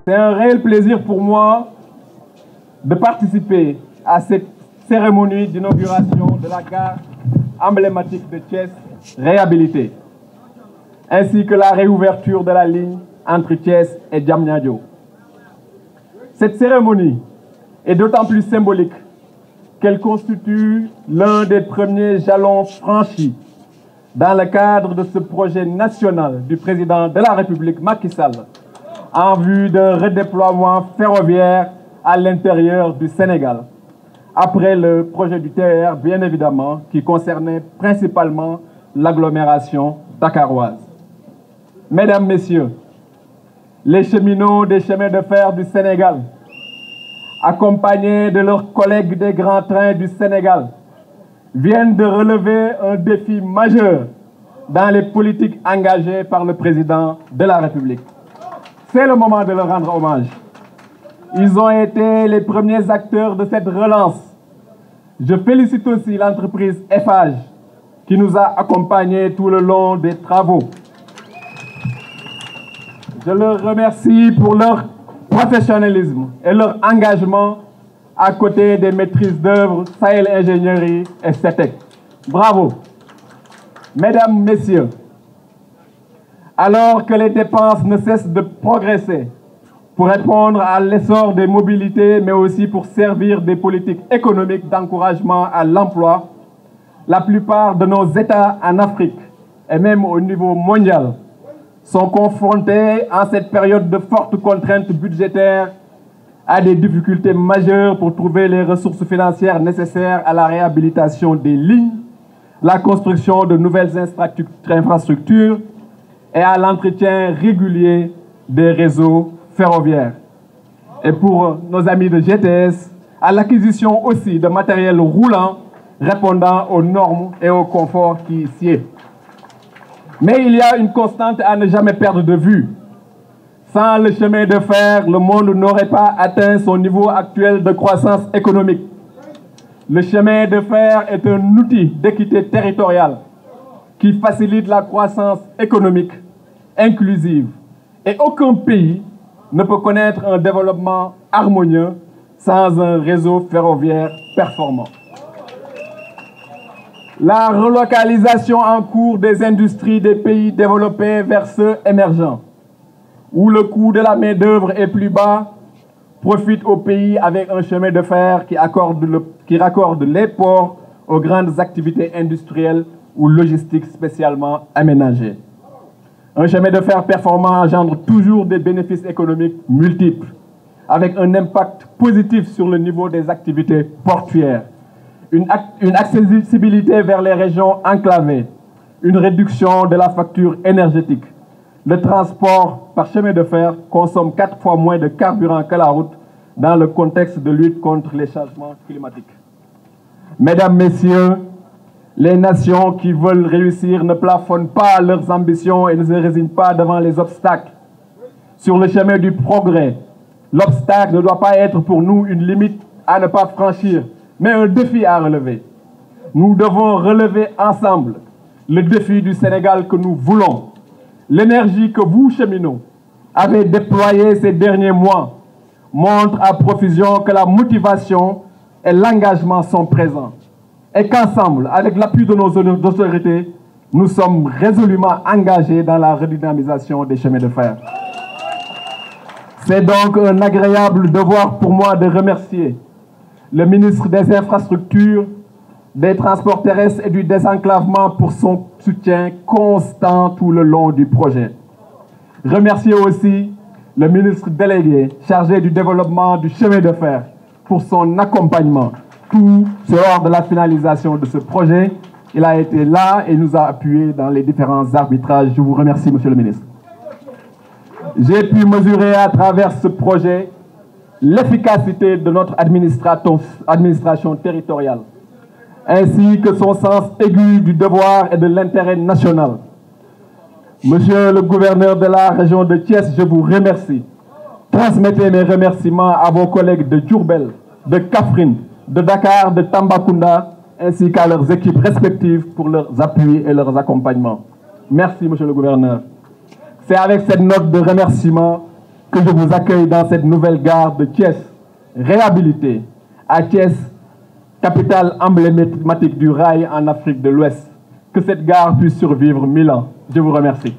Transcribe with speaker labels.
Speaker 1: C'est un réel plaisir pour moi de participer à cette cérémonie d'inauguration de la gare emblématique de Thiès réhabilitée, ainsi que la réouverture de la ligne entre Thiès et Diamniadio. Cette cérémonie est d'autant plus symbolique qu'elle constitue l'un des premiers jalons franchis dans le cadre de ce projet national du président de la République Macky Sall en vue d'un redéploiement ferroviaire à l'intérieur du Sénégal, après le projet du TER, bien évidemment, qui concernait principalement l'agglomération dakaroise. Mesdames, Messieurs, les cheminots des chemins de fer du Sénégal, accompagnés de leurs collègues des grands trains du Sénégal, viennent de relever un défi majeur dans les politiques engagées par le président de la République. C'est le moment de leur rendre hommage. Ils ont été les premiers acteurs de cette relance. Je félicite aussi l'entreprise Eiffage qui nous a accompagnés tout le long des travaux. Je leur remercie pour leur professionnalisme et leur engagement à côté des maîtrises d'œuvre Sahel Ingénierie et CETEC. Bravo. Mesdames, Messieurs, alors que les dépenses ne cessent de progresser pour répondre à l'essor des mobilités, mais aussi pour servir des politiques économiques d'encouragement à l'emploi, la plupart de nos États en Afrique et même au niveau mondial sont confrontés en cette période de fortes contraintes budgétaires à des difficultés majeures pour trouver les ressources financières nécessaires à la réhabilitation des lignes, la construction de nouvelles infrastructures et à l'entretien régulier des réseaux ferroviaires. Et pour nos amis de GTS, à l'acquisition aussi de matériel roulant répondant aux normes et au confort qui y sied. Mais il y a une constante à ne jamais perdre de vue. Sans le chemin de fer, le monde n'aurait pas atteint son niveau actuel de croissance économique. Le chemin de fer est un outil d'équité territoriale qui facilite la croissance économique inclusive. Et aucun pays ne peut connaître un développement harmonieux sans un réseau ferroviaire performant. La relocalisation en cours des industries des pays développés vers ceux émergents, où le coût de la main-d'œuvre est plus bas, profite aux pays avec un chemin de fer qui raccorde les ports aux grandes activités industrielles ou logistiques spécialement aménagées. Un chemin de fer performant engendre toujours des bénéfices économiques multiples, avec un impact positif sur le niveau des activités portuaires, une accessibilité vers les régions enclavées, une réduction de la facture énergétique. Le transport par chemin de fer consomme 4 fois moins de carburant que la route dans le contexte de lutte contre les changements climatiques. Mesdames, Messieurs, les nations qui veulent réussir ne plafonnent pas leurs ambitions et ne se résignent pas devant les obstacles. Sur le chemin du progrès, l'obstacle ne doit pas être pour nous une limite à ne pas franchir, mais un défi à relever. Nous devons relever ensemble le défi du Sénégal que nous voulons. L'énergie que vous, cheminots, avez déployée ces derniers mois montre à profusion que la motivation et l'engagement sont présents. Et qu'ensemble, avec l'appui de nos autorités, nous sommes résolument engagés dans la redynamisation des chemins de fer. C'est donc un agréable devoir pour moi de remercier le ministre des Infrastructures, des Transports terrestres et du désenclavement pour son soutien constant tout le long du projet. Remercier aussi le ministre délégué chargé du développement du chemin de fer pour son accompagnement tout lors de la finalisation de ce projet. Il a été là et nous a appuyés dans les différents arbitrages. Je vous remercie, Monsieur le ministre. J'ai pu mesurer à travers ce projet l'efficacité de notre administration territoriale, ainsi que son sens aigu du devoir et de l'intérêt national. Monsieur le gouverneur de la région de Thiès, je vous remercie. Transmettez mes remerciements à vos collègues de Diourbel, de Kaffrine, de Dakar, de Tambacounda, ainsi qu'à leurs équipes respectives pour leurs appuis et leurs accompagnements. Merci, monsieur le gouverneur. C'est avec cette note de remerciement que je vous accueille dans cette nouvelle gare de Thiès, réhabilitée à Thiès, capitale emblématique du rail en Afrique de l'Ouest. Que cette gare puisse survivre 1000 ans. Je vous remercie.